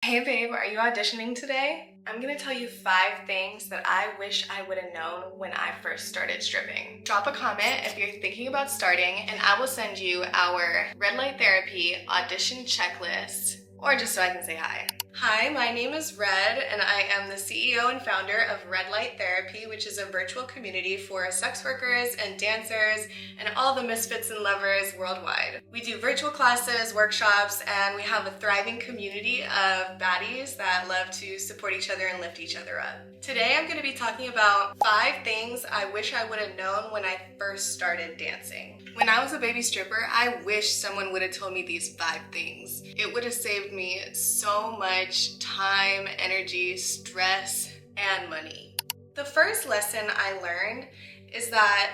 Hey babe, are you auditioning today? I'm gonna tell you 5 things that I wish I would have known when I first started stripping. Drop a comment if you're thinking about starting, and I will send you our red light therapy audition checklist, or just so I can say hi. Hi, my name is Red, and I am the CEO and founder of Red Light Therapy, which is a virtual community for sex workers and dancers and all the misfits and lovers worldwide. We do virtual classes, workshops, and we have a thriving community of baddies that love to support each other and lift each other up. Today I'm going to be talking about 5 things I wish I would have known when I first started dancing. When I was a baby stripper, I wish someone would have told me these 5 things. It would have saved me so much time, energy, stress, and money. The first lesson I learned is that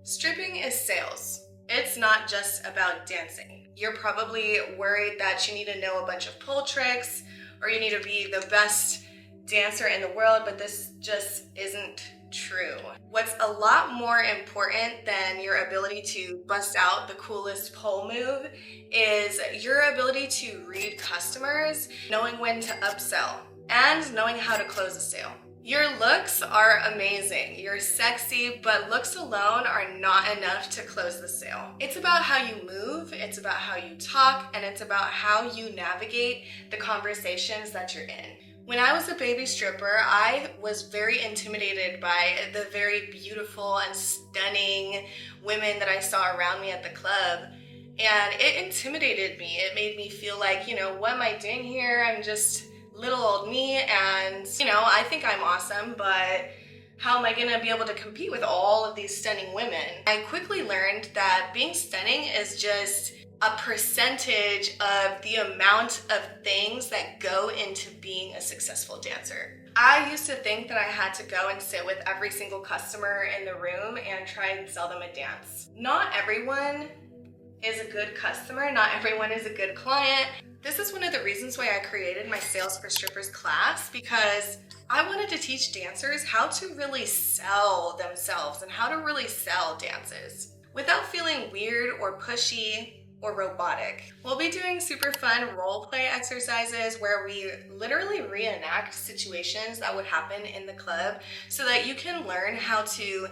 stripping is sales. It's not just about dancing. You're probably worried that you need to know a bunch of pole tricks or you need to be the best dancer in the world, but this just isn't true. What's a lot more important than your ability to bust out the coolest pole move is your ability to read customers, knowing when to upsell, and knowing how to close a sale. Your looks are amazing. You're sexy, but looks alone are not enough to close the sale. It's about how you move, it's about how you talk, and it's about how you navigate the conversations that you're in. When I was a baby stripper, I was very intimidated by the very beautiful and stunning women that I saw around me at the club. And it intimidated me. It made me feel like, what am I doing here? I'm just little old me, and, I think I'm awesome, but how am I gonna be able to compete with all of these stunning women? I quickly learned that being stunning is just a percentage of the amount of things that go into being a successful dancer. I used to think that I had to go and sit with every single customer in the room and try and sell them a dance. Not everyone is a good customer, not everyone is a good client. This is one of the reasons why I created my Sales for Strippers class, because I wanted to teach dancers how to really sell themselves and how to really sell dances without feeling weird or pushy or robotic. We'll be doing super fun role play exercises where we literally reenact situations that would happen in the club so that you can learn how to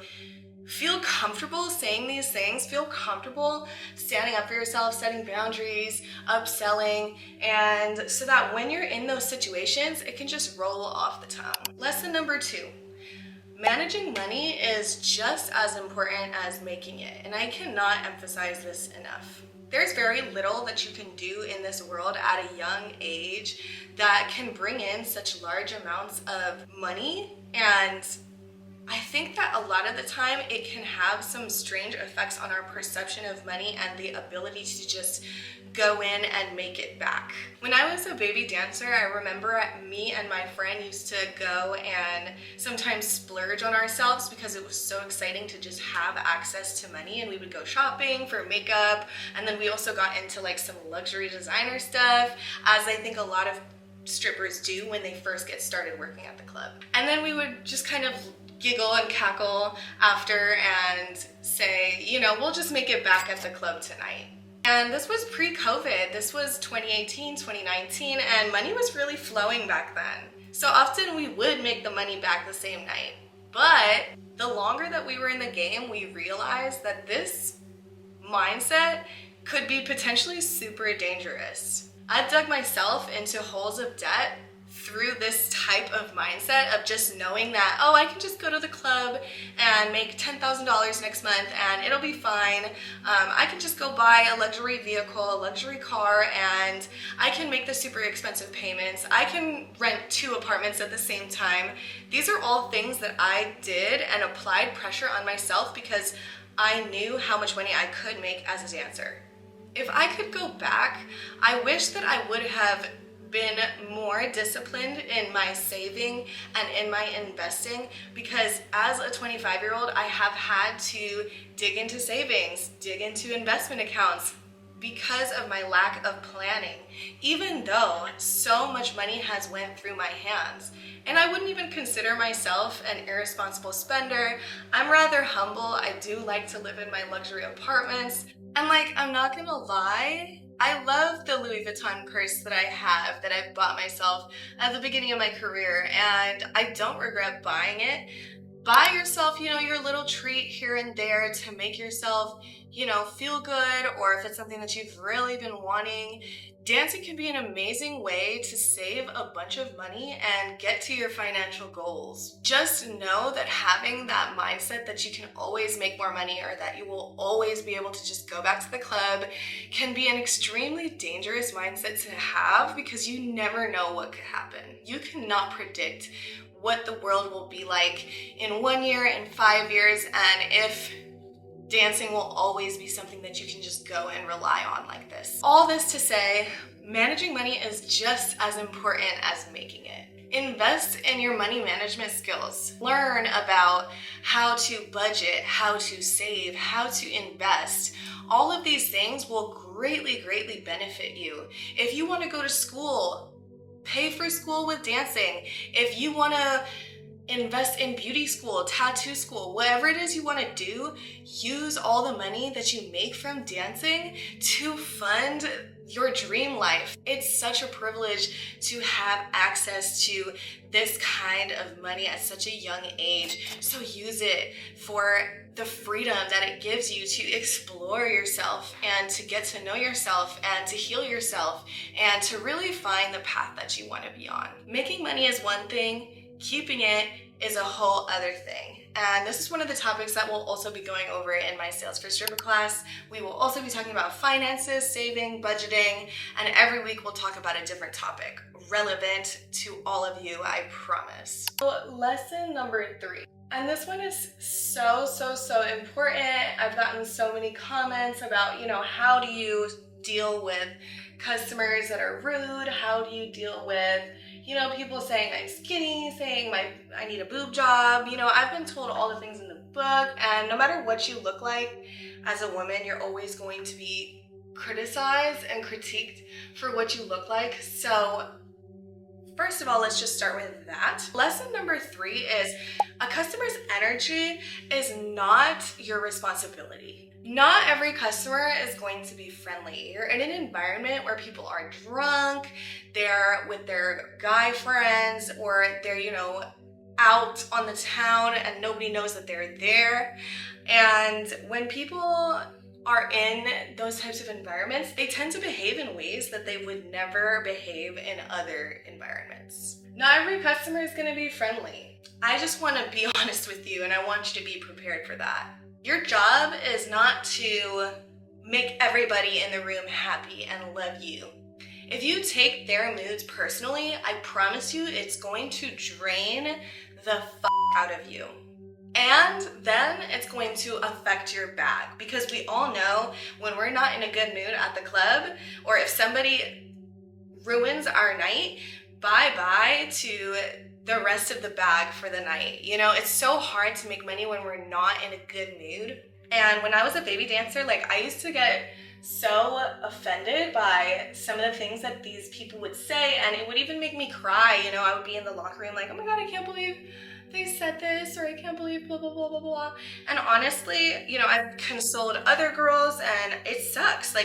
feel comfortable saying these things, feel comfortable standing up for yourself, setting boundaries, upselling, and so that when you're in those situations, it can just roll off the tongue. Lesson number 2. Managing money is just as important as making it, and I cannot emphasize this enough. There's very little that you can do in this world at a young age that can bring in such large amounts of money, and I think that a lot of the time it can have some strange effects on our perception of money and the ability to just go in and make it back. When I was a baby dancer, I remember me and my friend used to go and sometimes splurge on ourselves because it was so exciting to just have access to money, and we would go shopping for makeup, and then we also got into like some luxury designer stuff, as I think a lot of strippers do when they first get started working at the club. And then we would just kind of giggle and cackle after and say, we'll just make it back at the club tonight. And this was pre-COVID. This was 2018, 2019, and money was really flowing back then. So often we would make the money back the same night. But the longer that we were in the game, we realized that this mindset could be potentially super dangerous. I've dug myself into holes of debt through this type of mindset of just knowing that, I can just go to the club and make $10,000 next month and it'll be fine. I can just go buy a luxury vehicle, a luxury car, and I can make the super expensive payments. I can rent 2 apartments at the same time. These are all things that I did and applied pressure on myself because I knew how much money I could make as a dancer. If I could go back, I wish that I would have been more disciplined in my saving and in my investing, because as a 25-year-old, I have had to dig into savings, dig into investment accounts because of my lack of planning, even though so much money has went through my hands. And I wouldn't even consider myself an irresponsible spender. I'm rather humble. I do like to live in my luxury apartments. And I'm not gonna lie, I love the Louis Vuitton purse that I have that I bought myself at the beginning of my career, and I don't regret buying it. Buy yourself, your little treat here and there to make yourself, feel good, or if it's something that you've really been wanting. Dancing can be an amazing way to save a bunch of money and get to your financial goals. Just know that having that mindset that you can always make more money or that you will always be able to just go back to the club can be an extremely dangerous mindset to have, because you never know what could happen. You cannot predict what the world will be like in 1 year, in 5 years, and if dancing will always be something that you can just go and rely on like this. All this to say, managing money is just as important as making it. Invest in your money management skills. Learn about how to budget, how to save, how to invest. All of these things will greatly, greatly benefit you. If you want to go to school, pay for school with dancing. If you want to invest in beauty school, tattoo school, whatever it is you want to do, use all the money that you make from dancing to fund your dream life. It's such a privilege to have access to this kind of money at such a young age. So use it for the freedom that it gives you to explore yourself and to get to know yourself and to heal yourself and to really find the path that you want to be on. Making money is one thing. Keeping it is a whole other thing. And this is one of the topics that we'll also be going over in my Sales for Stripper class. We will also be talking about finances, saving, budgeting, and every week we'll talk about a different topic relevant to all of you, I promise. So lesson number 3. And this one is so important. I've gotten so many comments about, how do you deal with customers that are rude? How do you deal with people saying I'm skinny, saying I need a boob job. I've been told all the things in the book, and no matter what you look like as a woman, you're always going to be criticized and critiqued for what you look like. So first of all, let's just start with that. Lesson number 3 is a customer's energy is not your responsibility. Not every customer is going to be friendly. You're in an environment where people are drunk, they're with their guy friends, or they're, out on the town and nobody knows that they're there. And when people are in those types of environments, they tend to behave in ways that they would never behave in other environments. Not every customer is going to be friendly. I just want to be honest with you, and I want you to be prepared for that. Your job is not to make everybody in the room happy and love you. If you take their moods personally, I promise you it's going to drain the out of you. And then it's going to affect your bag, because we all know when we're not in a good mood at the club, or if somebody ruins our night, bye-bye to the rest of the bag for the night. It's so hard to make money when we're not in a good mood. And when I was a baby dancer, I used to get so offended by some of the things that these people would say, and it would even make me cry. I would be in the locker room oh my God, I can't believe they said this, or I can't believe blah, blah, blah, blah, blah. And honestly, I've consoled other girls, and it sucks.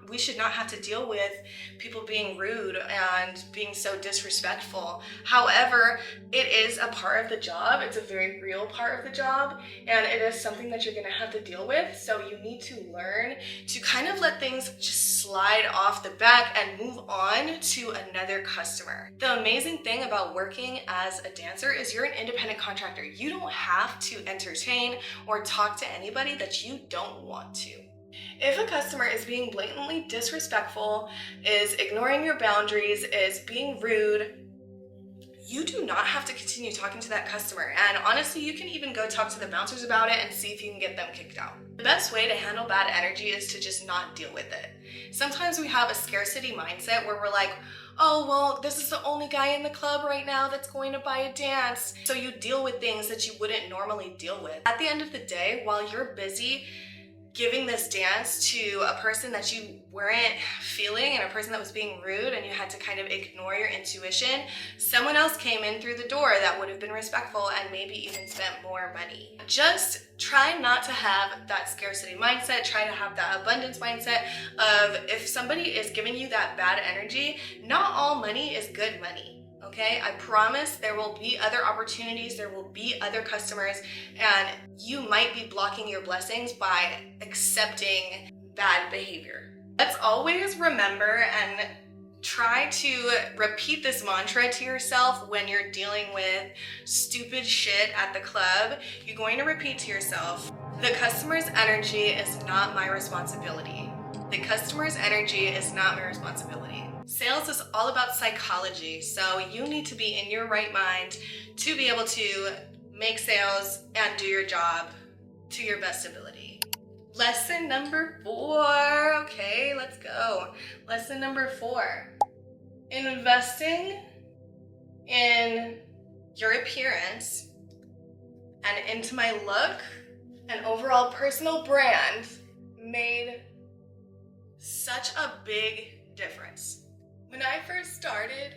We should not have to deal with people being rude and being so disrespectful. However, it is a part of the job. It's a very real part of the job, and it is something that you're gonna have to deal with. So you need to learn to kind of let things just slide off the back and move on to another customer. The amazing thing about working as a dancer is you're an independent contractor. You don't have to entertain or talk to anybody that you don't want to. If a customer is being blatantly disrespectful, is ignoring your boundaries, is being rude, you do not have to continue talking to that customer. And honestly, you can even go talk to the bouncers about it and see if you can get them kicked out. The best way to handle bad energy is to just not deal with it. Sometimes we have a scarcity mindset where we're like, oh, well, this is the only guy in the club right now that's going to buy a dance. So you deal with things that you wouldn't normally deal with. At the end of the day, while you're busy giving this dance to a person that you weren't feeling and a person that was being rude and you had to kind of ignore your intuition, someone else came in through the door that would have been respectful and maybe even spent more money. Just try not to have that scarcity mindset. Try to have that abundance mindset of, if somebody is giving you that bad energy, not all money is good money. Okay, I promise there will be other opportunities, there will be other customers, and you might be blocking your blessings by accepting bad behavior. Let's always remember and try to repeat this mantra to yourself when you're dealing with stupid shit at the club. You're going to repeat to yourself, the customer's energy is not my responsibility. The customer's energy is not my responsibility. Sales is all about psychology, so you need to be in your right mind to be able to make sales and do your job to your best ability. Lesson number 4. Okay, let's go. Lesson number 4. Investing in your appearance and into my look and overall personal brand made such a big difference. When I first started,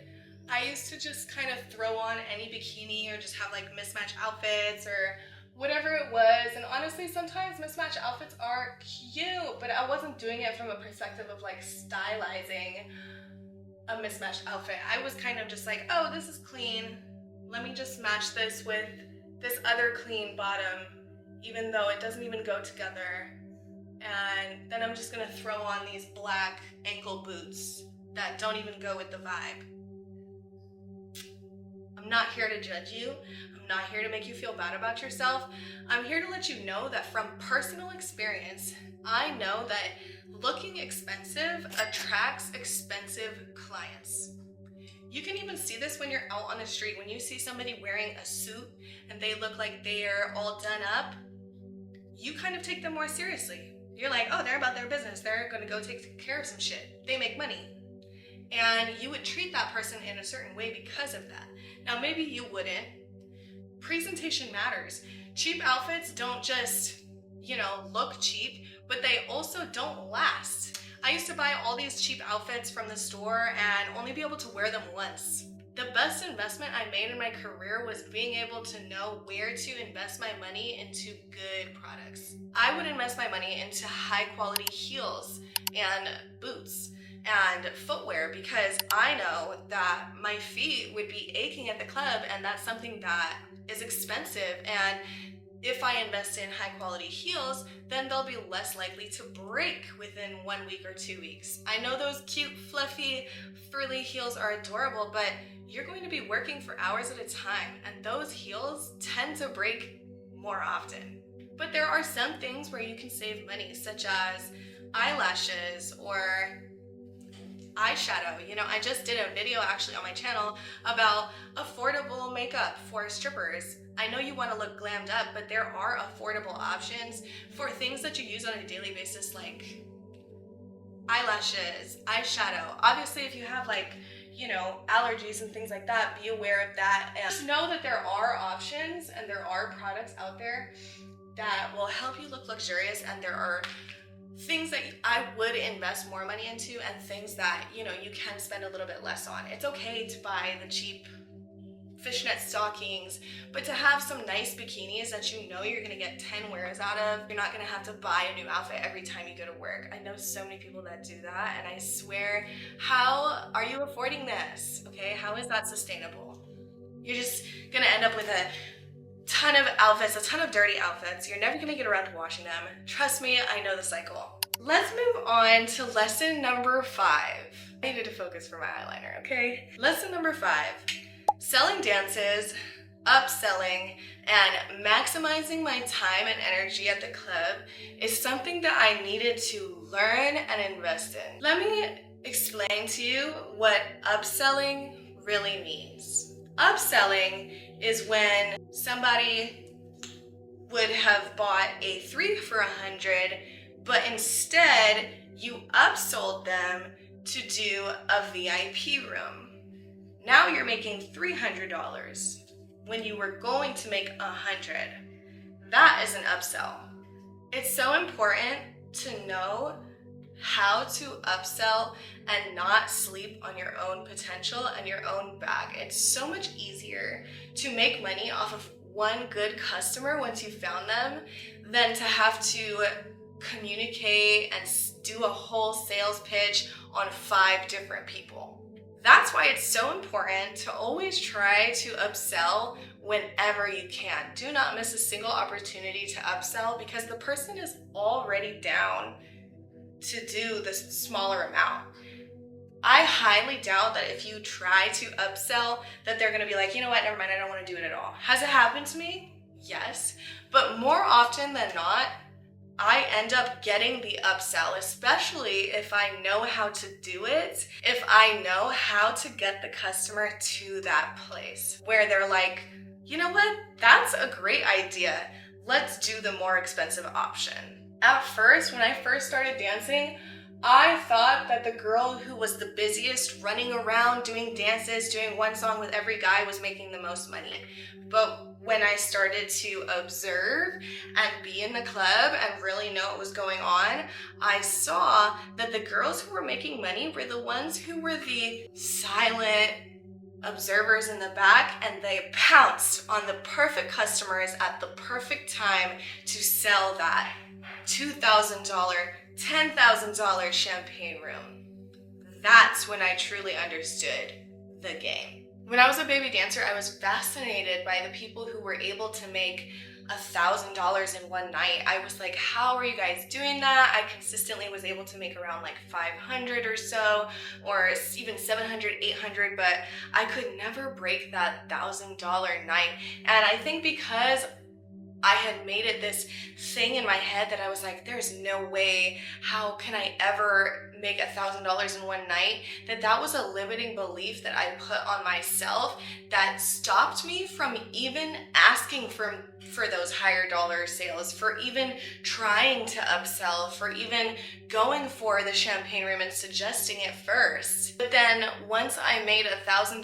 I used to just kind of throw on any bikini or just have like mismatched outfits or whatever it was. And honestly, sometimes mismatched outfits are cute, but I wasn't doing it from a perspective of like stylizing a mismatched outfit. I was kind of just like, oh, this is clean. Let me just match this with this other clean bottom, even though it doesn't even go together. And then I'm just gonna throw on these black ankle boots that don't even go with the vibe. I'm not here to judge you. I'm not here to make you feel bad about yourself. I'm here to let you know that from personal experience, I know that looking expensive attracts expensive clients. You can even see this when you're out on the street. When you see somebody wearing a suit and they look like they're all done up, you kind of take them more seriously. You're like, oh, they're about their business. They're gonna go take care of some shit. They make money. And you would treat that person in a certain way because of that. Now, maybe you wouldn't. Presentation matters. Cheap outfits don't just, look cheap, but they also don't last. I used to buy all these cheap outfits from the store and only be able to wear them once. The best investment I made in my career was being able to know where to invest my money into good products. I would invest my money into high quality heels and boots and footwear because I know that my feet would be aching at the club, and that's something that is expensive. And if I invest in high quality heels, then they'll be less likely to break within 1 week or 2 weeks. I know those cute, fluffy, frilly heels are adorable, but you're going to be working for hours at a time, and those heels tend to break more often. But there are some things where you can save money, such as eyelashes or eyeshadow. I just did a video actually on my channel about affordable makeup for strippers. I know you want to look glammed up, but there are affordable options for things that you use on a daily basis, like eyelashes, eyeshadow. Obviously, if you have allergies and things like that, be aware of that. And just know that there are options and there are products out there that will help you look luxurious, and there are things that I would invest more money into and things that, you can spend a little bit less on. It's okay to buy the cheap fishnet stockings, but to have some nice bikinis that you're gonna get 10 wears out of. You're not gonna have to buy a new outfit every time you go to work. I know so many people that do that, and I swear, how are you affording this? Okay, how is that sustainable? You're just gonna end up with a ton of outfits, a ton of dirty outfits. You're never gonna get around to washing them. Trust me, I know the cycle. Let's move on to lesson number 5. I needed to focus for my eyeliner, okay? Lesson number 5. Selling dances, upselling, and maximizing my time and energy at the club is something that I needed to learn and invest in. Let me explain to you what upselling really means. Upselling is when somebody would have bought a 3 for $100, but instead you upsold them to do a VIP room. Now you're making $300 when you were going to make $100. That is an upsell. It's so important to know how to upsell and not sleep on your own potential and your own bag. It's so much easier to make money off of one good customer once you found them than to have to communicate and do a whole sales pitch on 5 different people. That's why it's so important to always try to upsell whenever you can. Do not miss a single opportunity to upsell because the person is already down to do this smaller amount. I highly doubt that if you try to upsell that they're gonna be like, you know what, never mind, I don't wanna do it at all. Has it happened to me? Yes, but more often than not, I end up getting the upsell, especially if I know how to do it, if I know how to get the customer to that place where they're like, you know what, that's a great idea. Let's do the more expensive option. At first, when I first started dancing, I thought that the girl who was the busiest running around doing dances, doing one song with every guy was making the most money. But when I started to observe and be in the club and really know what was going on, I saw that the girls who were making money were the ones who were the silent observers in the back, and they pounced on the perfect customers at the perfect time to sell that $2,000, $10,000 champagne room. That's when I truly understood the game. When I was a baby dancer, I was fascinated by the people who were able to make $1,000 in one night. I was like, how are you guys doing that? I consistently was able to make around like 500 or so, or even 700, 800, but I could never break that $1,000 night. And I think because I had made it this thing in my head that I was like, there's no way, how can I ever make $1,000 in one night, that was a limiting belief that I put on myself that stopped me from even asking for those higher dollar sales, for even trying to upsell, for even going for the champagne room and suggesting it first. But then once I made $1,000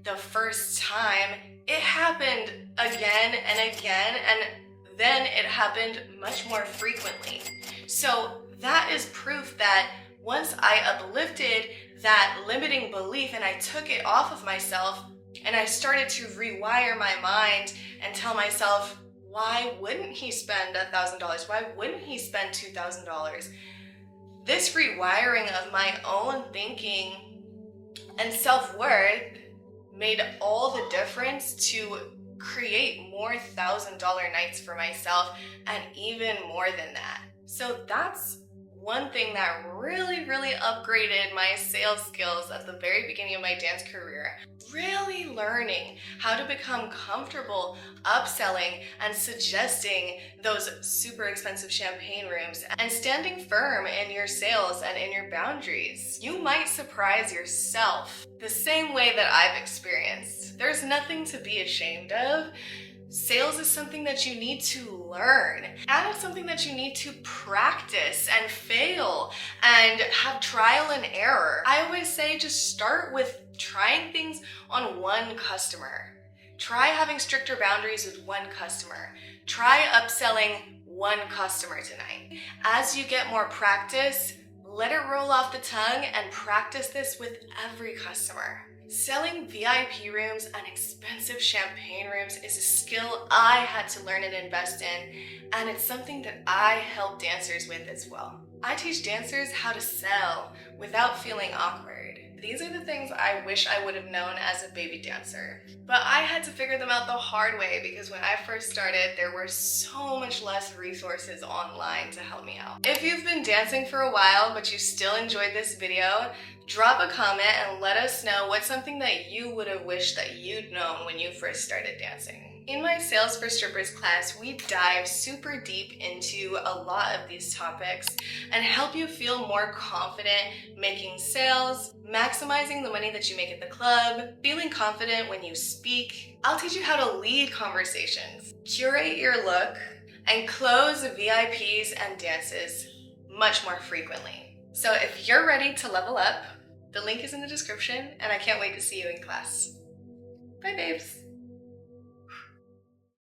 the first time, it happened again and again, and then it happened much more frequently. So that is proof that once I uplifted that limiting belief and I took it off of myself and I started to rewire my mind and tell myself, why wouldn't he spend $1,000? Why wouldn't he spend $2,000? This rewiring of my own thinking and self-worth made all the difference to create more $1,000 nights for myself, and even more than that. So that's one thing that really upgraded my sales skills at the very beginning of my dance career. Really learning how to become comfortable upselling and suggesting those super expensive champagne rooms and standing firm in your sales and in your boundaries. You might surprise yourself the same way that I've experienced. There's nothing to be ashamed of. Sales is something that you need to learn, and it's something that you need to practice and fail and have trial and error. I always say just start with trying things on one customer. Try having stricter boundaries with one customer. Try upselling one customer tonight. As you get more practice, let it roll off the tongue and practice this with every customer. Selling VIP rooms and expensive champagne rooms is a skill I had to learn and invest in, and it's something that I help dancers with as well. I teach dancers how to sell without feeling awkward. These are the things I wish I would have known as a baby dancer. But I had to figure them out the hard way because when I first started, there were so much less resources online to help me out. If you've been dancing for a while, but you still enjoyed this video, drop a comment and let us know what's something that you would have wished that you'd known when you first started dancing. In my Sales for Strippers class, we dive super deep into a lot of these topics and help you feel more confident making sales, maximizing the money that you make at the club, feeling confident when you speak. I'll teach you how to lead conversations, curate your look, and close VIPs and dances much more frequently. So if you're ready to level up, the link is in the description, and I can't wait to see you in class. Bye, babes.